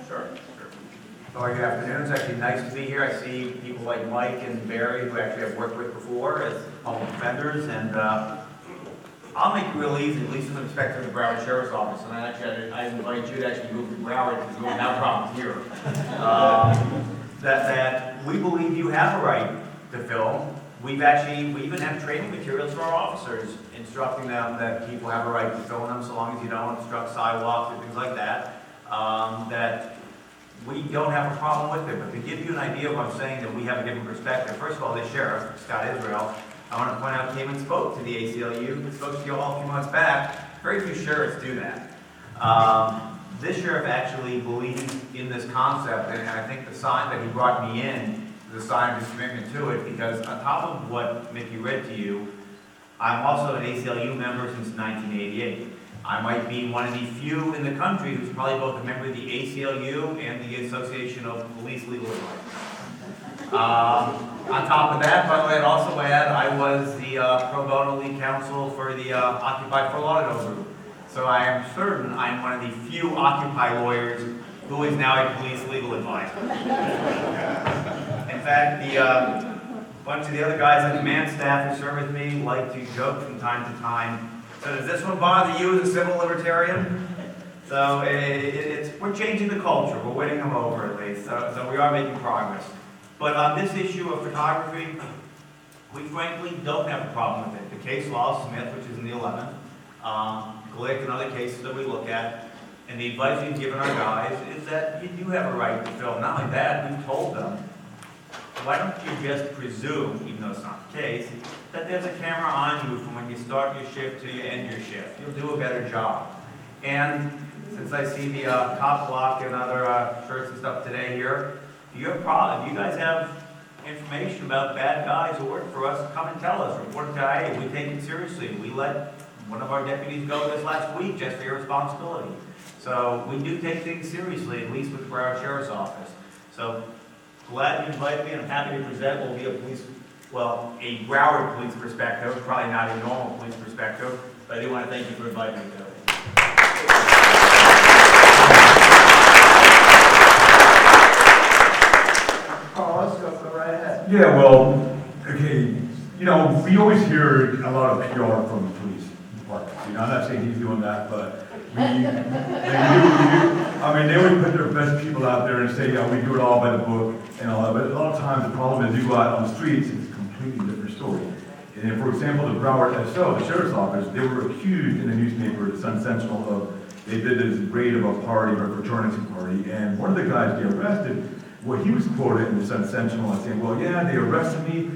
Sure. Well, good afternoon. It's actually nice to be here. I see people like Mike and Barry, who actually I've worked with before as public defenders, and I'll make it real easy, at least with respect to the Broward Sheriff's Office. And I invite you to actually move to Broward because we'll have problems here. That we believe you have a right to film. We even have training materials for our officers instructing them that people have a right to film them so long as you don't obstruct sidewalks and things like that. That we don't have a problem with it, but to give you an idea of what I'm saying, that we have a different perspective. First of all, this sheriff, Scott Israel, I want to point out, came and spoke to the ACLU, spoke to you all a few months back. Very few sheriffs do that. This sheriff actually believes in this concept, and I think the sign that he brought me in is a sign of his commitment to it, because on top of what Mickey read to you, I'm also an ACLU member since 1988. I might be one of the few in the country who's probably both a member of the ACLU and the Association of Police Legal Advice. On top of that, by the way, I'd also add I was the pro bono lead counsel for the Occupy for Lauderdale group. So I am certain I'm one of the few Occupy lawyers who is now a police legal advisor. In fact, the bunch of the other guys on command staff who serve with me like to joke from time to time. So does this one bother you as a civil libertarian? So we're changing the culture. We're winning them over at least. So we are making progress. But on this issue of photography, we frankly don't have a problem with it. The case law of Smith, which is in the 11th, Glick and other cases that we look at, and the advice we've given our guys is that you do have a right to film. Not only that, we've told them, why don't you just presume, even though it's not the case, that there's a camera on you from when you start your shift till you end your shift. You'll do a better job. And since I see the cop block and other shirts and stuff today here, if you guys have information about bad guys who work for us, come and tell us. Report it to IA. We take it seriously. We let one of our deputies go this last week just for irresponsibility. So we do take things seriously, at least with the Broward Sheriff's Office. So glad you invited me, and I'm happy to present what will be a Broward police perspective, probably not a normal police perspective, but I do want to thank you for inviting me today. Let's go right ahead. Yeah, well, okay, we always hear a lot of PR from the police department. I'm not saying he's doing that, but they do. I mean, they always put their best people out there and say, yeah, we do it all by the book and all that. But a lot of times the problem is you go out on the streets, it's a completely different story. And for example, the Broward SO, the sheriff's office, they were accused in the newspaper, the Sun Sentinel, of they did this raid of a party, or a fraternity party, and one of the guys they arrested, well, he was quoted in the Sun Sentinel as saying, well, yeah, they arrested me.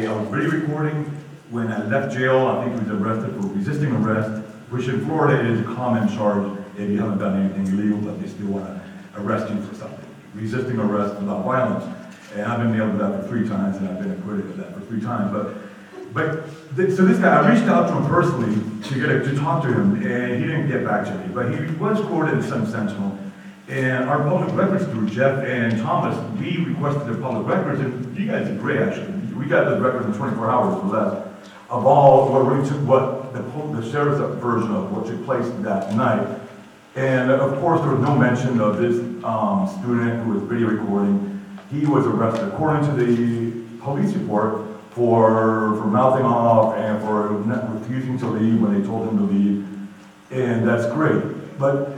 I was video recording when I left jail. I think he was arrested for resisting arrest, which in Florida is a common charge if you haven't done anything illegal, but they still want to arrest you for something. Resisting arrest without violence. And I've been nailed to that for 3 times, and I've been acquitted of that for 3 times. So this guy, I reached out to him personally to talk to him, and he didn't get back to me. But he was quoted in the Sun Sentinel. And our public records group, Jeff and Thomas, we requested the public records, and you guys did great, actually. We got the records in 24 hours or less of all what the sheriff's version of what took place that night. And of course, there was no mention of this student who was video recording. He was arrested, according to the police report, for mouthing off and for refusing to leave when they told him to leave. And that's great. But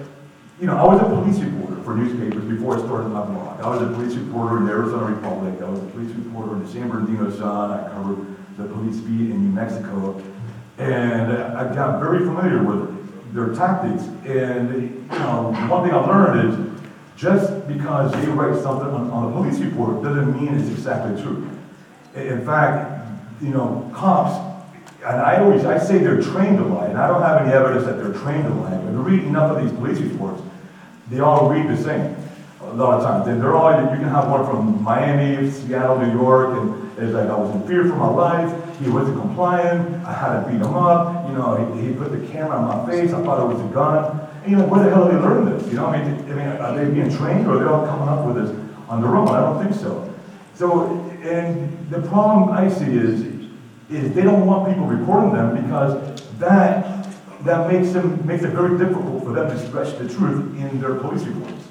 I was a police reporter for newspapers before I started my blog. I was a police reporter in the Arizona Republic. I was a police reporter in the San Bernardino Sun. I covered the police beat in New Mexico. And I got very familiar with their tactics. And, one thing I learned is just because they write something on a police report doesn't mean it's exactly true. In fact, cops, and I say they're trained to lie, and I don't have any evidence that they're trained to lie, but to read enough of these police reports, they all read the same a lot of times. And they're all, you can have one from Miami, Seattle, New York, and it's like, I was in fear for my life, he wasn't complying, I had to beat him up, he put the camera on my face, I thought it was a gun. And where the hell are they learning this? Are they being trained, or are they all coming up with this on their own? I don't think so. So, and the problem I see is they don't want people recording them because that makes it very difficult for them to stretch the truth in their police reports.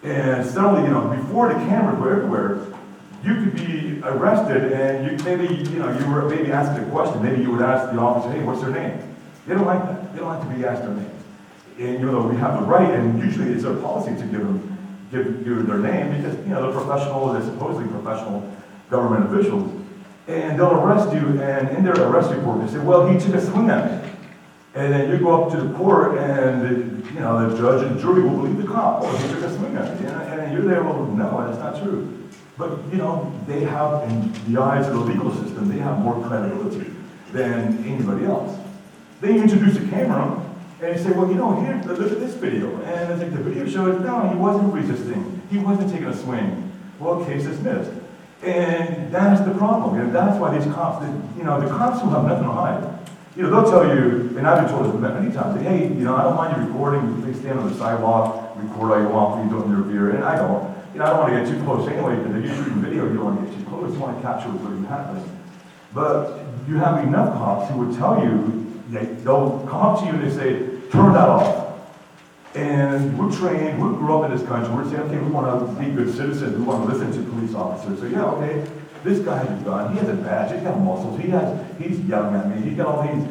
And suddenly, before the cameras were everywhere, you could be arrested and you were maybe asking a question. Maybe you would ask the officer, hey, what's their name? They don't like that. They don't like to be asked their names. And we have the right, and usually it's our policy to give their name because, they're professional, they're supposedly professional government officials. And they'll arrest you, and in their arrest report, they say, well, he took a swing at me. And then you go up to the court, and the judge and jury will believe the cop. Oh, he took a swing at me. And you're there, well, no, that's not true. But, they have, in the eyes of the legal system, they have more credibility than anybody else. They introduce a camera, and they say, well, here, look at this video. And I think the video shows, no, he wasn't resisting. He wasn't taking a swing. Well, case dismissed. And that's the problem. That's why these cops, the cops who have nothing to hide, they'll tell you, and I've been told this many times, hey, I don't mind you recording. They stand on the sidewalk, record all you want, please don't interfere. And I don't. I don't want to get too close anyway, because if you're shooting video, you don't want to get too close. You want to capture what's really happening. But you have enough cops who would tell you, they'll come up to you and they say, turn that off. And we're trained, we grew up in this country, we're saying, okay, we want to be good citizens, we want to listen to police officers. So yeah, okay, this guy has a gun, he has a badge, he's got muscles, he's yelling at me, he's got all these,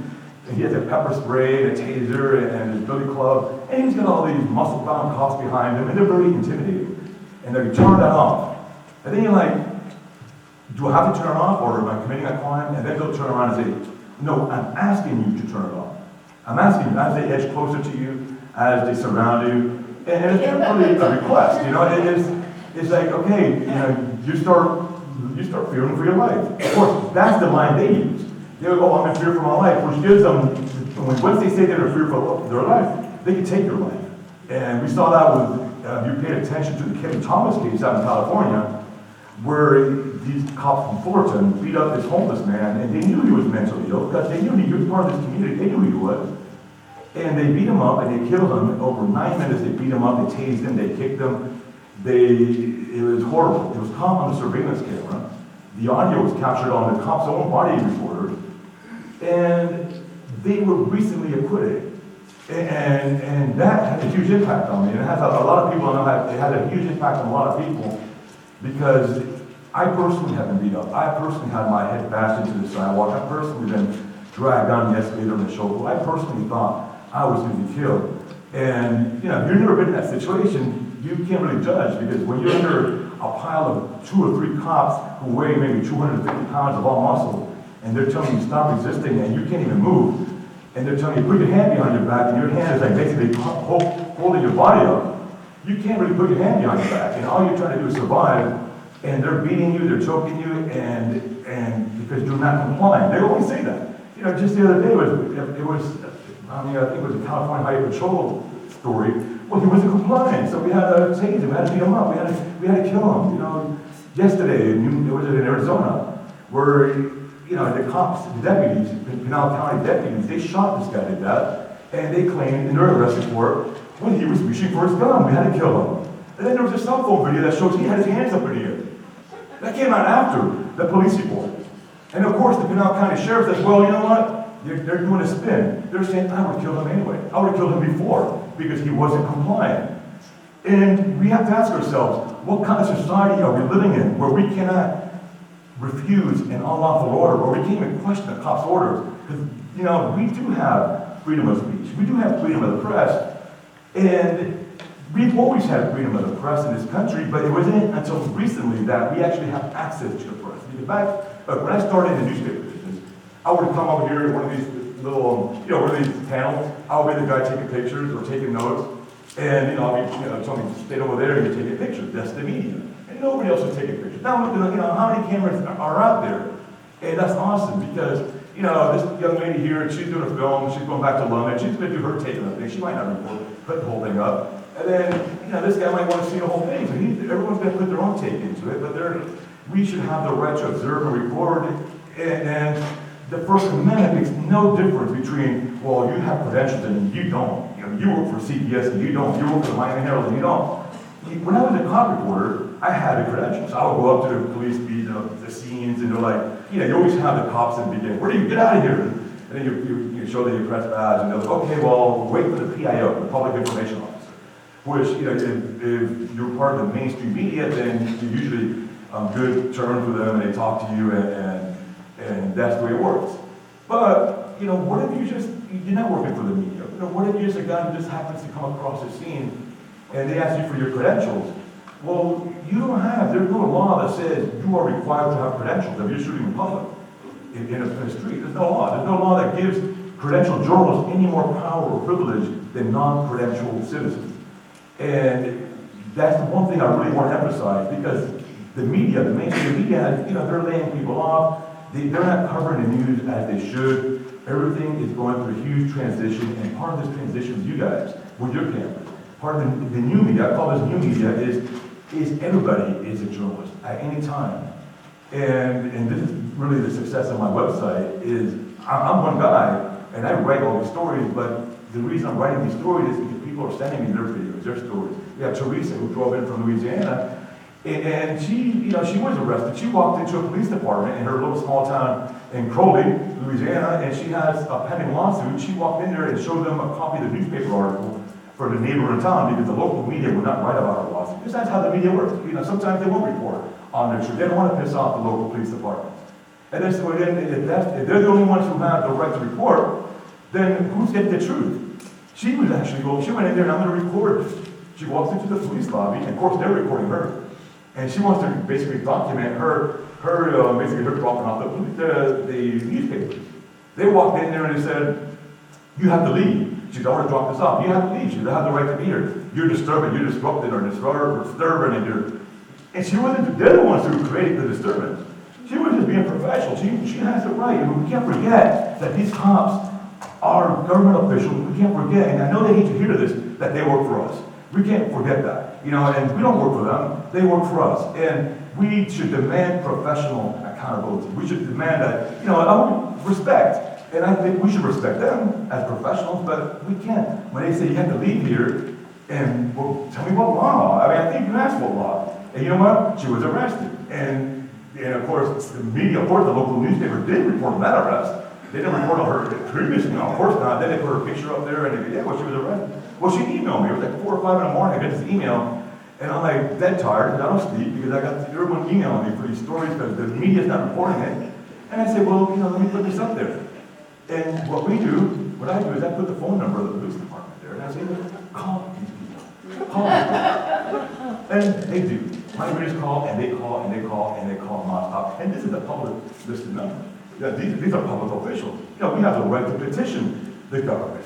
he has a pepper spray, and a taser, and his billy club, and he's got all these muscle-bound cops behind him, and they're very intimidating. And then you turn that off. And then you're like, do I have to turn it off, or am I committing a crime? And then they'll turn around and say, no, I'm asking you to turn it off. I'm asking you, as they edge closer to you, as they surround you, and it's really a request, it's like, okay, you start fearing for your life. Of course, that's the line they use. They go, oh, I'm in fear for my life, which gives them, once they say they're in fear for their life, they can take your life. And we saw that with, you paid attention to the Kevin Thomas case out in California, where these cops from Fullerton beat up this homeless man, and they knew he was mentally ill, because they knew he was part of this community, they knew he was. And they beat him up, and they killed him. Over 9 minutes, they beat him up, they tased him, they kicked him. It was horrible. It was caught on the surveillance camera. The audio was captured on the cop's own body recorder. And they were recently acquitted. And that had a huge impact on me. And it has a lot of people know it had a huge impact on a lot of people, because I personally have been beat up. I personally had my head bashed into the sidewalk. I personally been dragged down the escalator on the shoulder. I personally thought I was going to be killed. And, if you've never been in that situation, you can't really judge, because when you're under a pile of 2 or 3 cops who weigh maybe 250 pounds of all muscle, and they're telling you to stop resisting, and you can't even move, and they're telling you put your hand behind your back, and your hand is like basically holding your body up, you can't really put your hand behind your back, and all you're trying to do is survive, and they're beating you, they're choking you, and because you're not complying. They always say that. Just the other day, I think it was a California Highway Patrol story. Well, he wasn't complying, so we had to tase him, we had to beat him up, we had to kill him. Yesterday, it was in Arizona, where the cops, the deputies, the Pinal County deputies, they shot this guy to death, and they claimed in their arrest report, well, he was reaching for his gun, we had to kill him. And then there was a cell phone video that shows he had his hands up in the air. That came out after the police report. And of course, the Pinal County Sheriff says, well, you know what? They're doing a spin. They're saying, I would have killed him anyway. I would have killed him before, because he wasn't compliant. And we have to ask ourselves, what kind of society are we living in, where we cannot refuse an unlawful order, or we can't even question a cop's orders? Because, we do have freedom of speech. We do have freedom of the press. And we've always had freedom of the press in this country, but it wasn't until recently that we actually have access to the press. In fact, when I started in the newspaper business, I would come over here to one of these little, one of these panels. I would be the guy taking pictures or taking notes. And, I'll be, telling me to stay over there and you're taking pictures. That's the media. And nobody else is taking pictures. Now, how many cameras are out there? And that's awesome, because, this young lady here, she's doing a film. She's going back to London. She's going to do her take of the thing. She might not put the whole thing up. And then, this guy might want to see the whole thing. So everyone's going to put their own take into it. But we should have the right to observe and record. And the First Amendment makes no difference between, well, you have credentials and you don't. You work for CBS and you don't. You work for the Miami Herald and you don't. When I was a cop reporter, I had the credentials. I would go up to the police beat, the scenes, and they're like, you always have the cops in the beginning. Where do you get out of here? And then you show them your press badge, and they're like, okay, well, wait for the PIO, the Public Information Officer. which, you know, if you're part of the mainstream media, then you usually good terms with them and they talk to you and that's the way it works. But, you know, what if you're not working for the media? You know, what if you're just a guy who just happens to come across the scene and they ask you for your credentials? Well, there's no law that says you are required to have credentials if you're shooting in public, in a street. There's no law. There's no law that gives credentialed journalists any more power or privilege than non-credentialed citizens. And that's the one thing I really want to emphasize, because the media, the mainstream media, you know, they're laying people off. They're not covering the news as they should. Everything is going through a huge transition, and part of this transition is you guys, with your cameras. Part of the new media, I call this new media, is everybody is a journalist at any time. And this is really the success of my website, is I'm one guy, and I write all these stories, but the reason I'm writing these stories is because people are sending me their videos, their stories. We have Teresa, who drove in from Louisiana, and she, you know, she was arrested. She walked into a police department in her little small town in Crowley, Louisiana, and she has a pending lawsuit. She walked in there and showed them a copy of the newspaper article for the neighbor in town, because the local media would not write about her lawsuit. Because that's how the media works. You know, sometimes they won't report on their truth. They don't want to piss off the local police departments. And then, so then if they're the only ones who have the right to report, then who's getting the truth? She was actually she went in there, and I'm going to record this. She walks into the police lobby, and of course they're recording her. And she wants to basically document basically her dropping off the newspapers. They walked in there and they said, "You have to leave." She said, "I want to drop this off." "You have to leave." She said, "I have the right to be here. You're disturbing, you're disrupting or disturbing, and she wasn't, they're the ones who created the disturbance. She was just being professional. She has the right. And we can't forget that these cops are government officials. We can't forget, and I know they hate to hear this, that they work for us. We can't forget that, you know, and we don't work for them, they work for us. And we should demand professional accountability. We should demand that, you know, respect. And I think we should respect them as professionals, but we can't. When they say you have to leave here, and well, tell me what law. I mean, I think you asked what law. And you know what? She was arrested. And of course, the media, of course, the local newspaper did report on that arrest. They didn't report on her previously, no, of course not. Then they put her picture up there and they, yeah, well, she was arrested. Well, she emailed me. It was like 4 or 5 in the morning. I got this email, and I'm like dead tired, and I don't sleep because I got everyone emailing me for these stories because the media's not reporting it. And I said, well, you know, let me put this up there. And what I do is I put the phone number of the police department there, and I say, call these people. Call them. And they do. My readers call, and they call, and they call, and they call nonstop. And this is a public listed number. Yeah, these are public officials. You know, we have the right to petition the government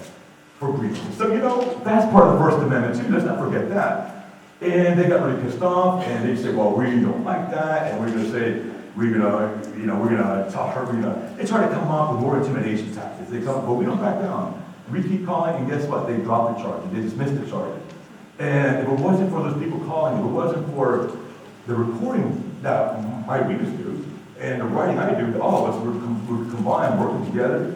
for grievances. So, you know, that's part of the First Amendment too. Let's not forget that. And they got really pissed off, and they said, well, we don't like that, and we're going to say, we're going to tell her, they try to come up with more intimidation tactics. They come, but we don't back down. We keep calling, and guess what? They dropped the charges. They dismissed the charges. And if it wasn't for those people calling, if it wasn't for the reporting that my readers do, and the writing I do, all of us were combined, working together,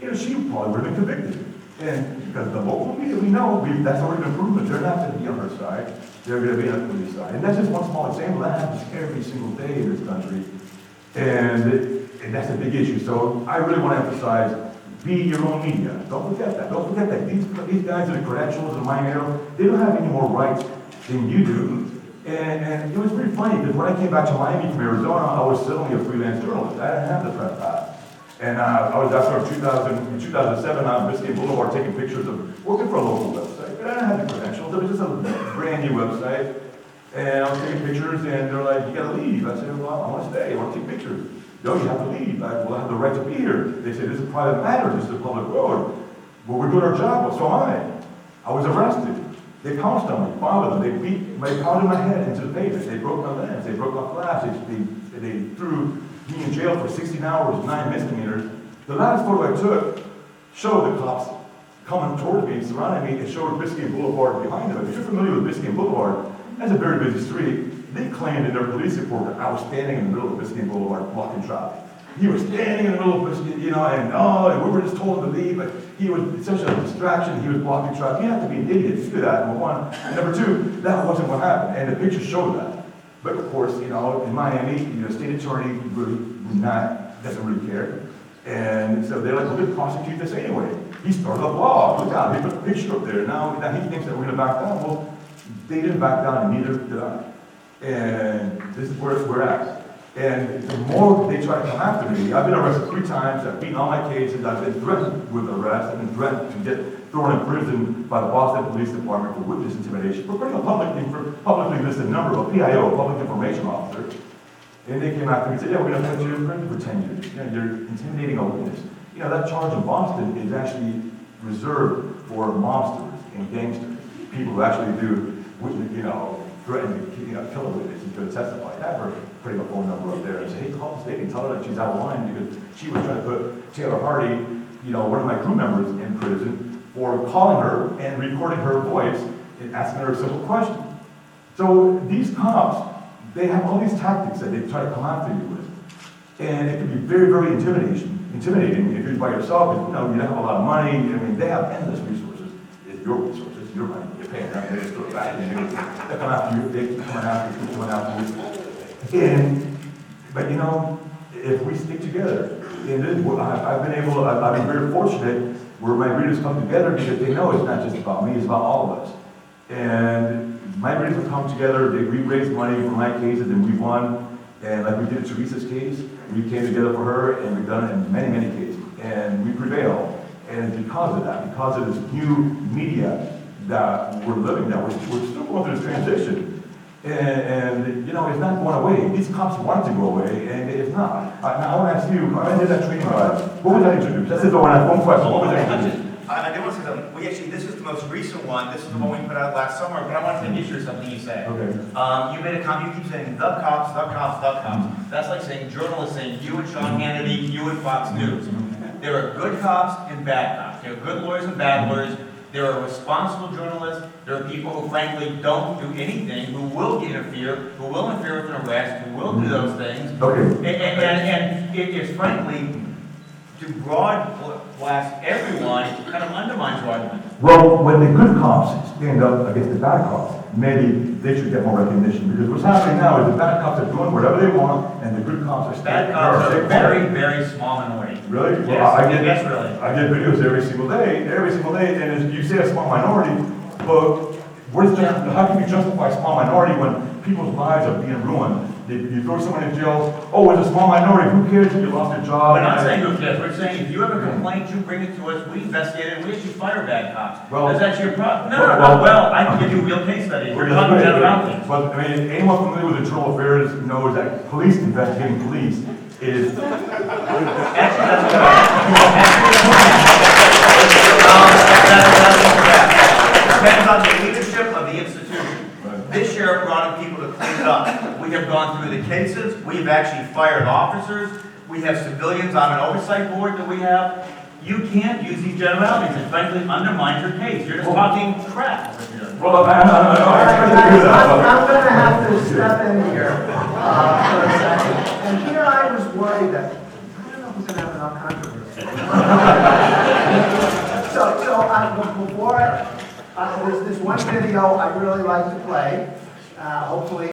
you know, she probably would have been convicted. And because the local media, we know, that's already been proven. They're not going to be on her side. They're going to be on the police side. And that's just one small example. That happens every single day in this country. And that's a big issue. So I really want to emphasize, be your own media. Don't forget that. Don't forget that these guys are the credentials in Miami, they don't have any more rights than you do. And it was pretty funny because when I came back to Miami from Arizona, I was suddenly a freelance journalist. I didn't have the press pass. And I was after in 2007 on Biscayne Boulevard taking pictures of working for a local website. But I didn't have the credentials. It was just a brand new website. And I was taking pictures and they're like, you gotta leave. I said, well, I want to stay. I want to take pictures. No, you have to leave. I have the right to be here. They said, this is a private matter. This is a public road. Well, we're doing our job. Well, so am I. I was arrested. They pounced on me, bothered them. They pounded my head into the pavement. They broke my lens. They broke my glass. They threw me in jail for 16 hours, 9 misdemeanors. The last photo I took showed the cops coming toward me, surrounding me. It showed Biscayne Boulevard behind them. If you're familiar with Biscayne Boulevard, that's a very busy street. They claimed in their police report that I was standing in the middle of Biscayne Boulevard blocking traffic. He was standing in the middle of Biscayne, and we were just told him to leave, but he was such a distraction, he was blocking traffic. You have to be an idiot to do that, number one. And number two, that wasn't what happened, and the pictures showed that. But of course, in Miami, state attorney doesn't really care. And so they're like, well, we'll prosecute this anyway. He started a blog, look out, he put a picture up there. Now he thinks that we're gonna back down. Well, they didn't back down, and neither did I. And this is where we're at. And the more they try to come after me, I've been arrested 3 times, I've beaten all my cases, I've been threatened with arrest, I've been threatened to get thrown in prison by the Boston Police Department for witness intimidation, for putting a publicly listed number of a PIO, a public information officer. And they came after me and said, yeah, we're gonna put you in prison for 10 years. You know, you're intimidating a witness. You know, that charge in Boston is actually reserved for mobsters and gangsters, people who actually do, you know, threaten to kill a witness and to testify. Have her putting a phone number up there and say, hey, call the state and tell her that she's out of line because she was trying to put Taylor Hardy, you know, one of my crew members, in prison for calling her and recording her voice and asking her a simple question. So these cops, they have all these tactics that they try to come after you with. And it can be very, very intimidating if you're by yourself, and, you know, you have a lot of money. I mean, they have endless resources. It's your resources, your money. You're paying them, they just throw it back and they come after you, they keep coming after you, keep coming after you. But you know, if we stick together, I've been very fortunate where my readers come together because they know it's not just about me, it's about all of us. And my readers have come together, we raised money for my cases and we won. And like we did Teresa's case, we came together for her and we've done it in many, many cases. And we prevailed. And because of that, because of this new media that we're living now, we're still going through this transition. And you know, it's not going away. These cops want it to go away, and it's not. Now, I want to ask you, I did that training, what was that introduced? That's just the one question. What was that introduced? I do want to say something. We actually, this is the most recent one. This is the one we put out last summer, but I want to take issue with something you said. Okay. You made a comment, you keep saying the cops, the cops, the cops. That's like saying journalists saying you and Sean Hannity, you and Fox News. There are good cops and bad cops. There are good lawyers and bad lawyers. There are responsible journalists. There are people who frankly don't do anything, who will interfere, who will interfere with an arrest, who will do those things. Okay. And it is frankly, to broadcast everyone, kind of undermines your argument. Well, when the good cops stand up against the bad cops, maybe they should get more recognition because what's happening now is the bad cops are doing whatever they want and the good cops are Bad cops are a very, very small minority. Really? Yes, yes, really. I get videos every single day, and as you say a small minority, but how can you justify a small minority when people's lives are being ruined? You throw someone in jail, oh, it's a small minority, who cares if you lost your job? We're not saying who cares, we're saying if you have a complaint, you bring it to us, we investigate it, we actually fire bad cops. Well, is that your problem? No, I can give you real case studies. We're talking about things. But I mean, anyone familiar with internal affairs knows that police investigating police is... Actually, that's correct. Depends on the leadership of the institution. This sheriff brought in people to clean it up. We have gone through the cases. We have actually fired officers. We have civilians on an oversight board that we have. You can't use these generalities. It frankly undermines your case. You're just talking crap. Well, I'm going to have to step in here for a second. And here I was worried that, I don't know if we're going to have enough controversy. Before, there's this one video I really like to play. Hopefully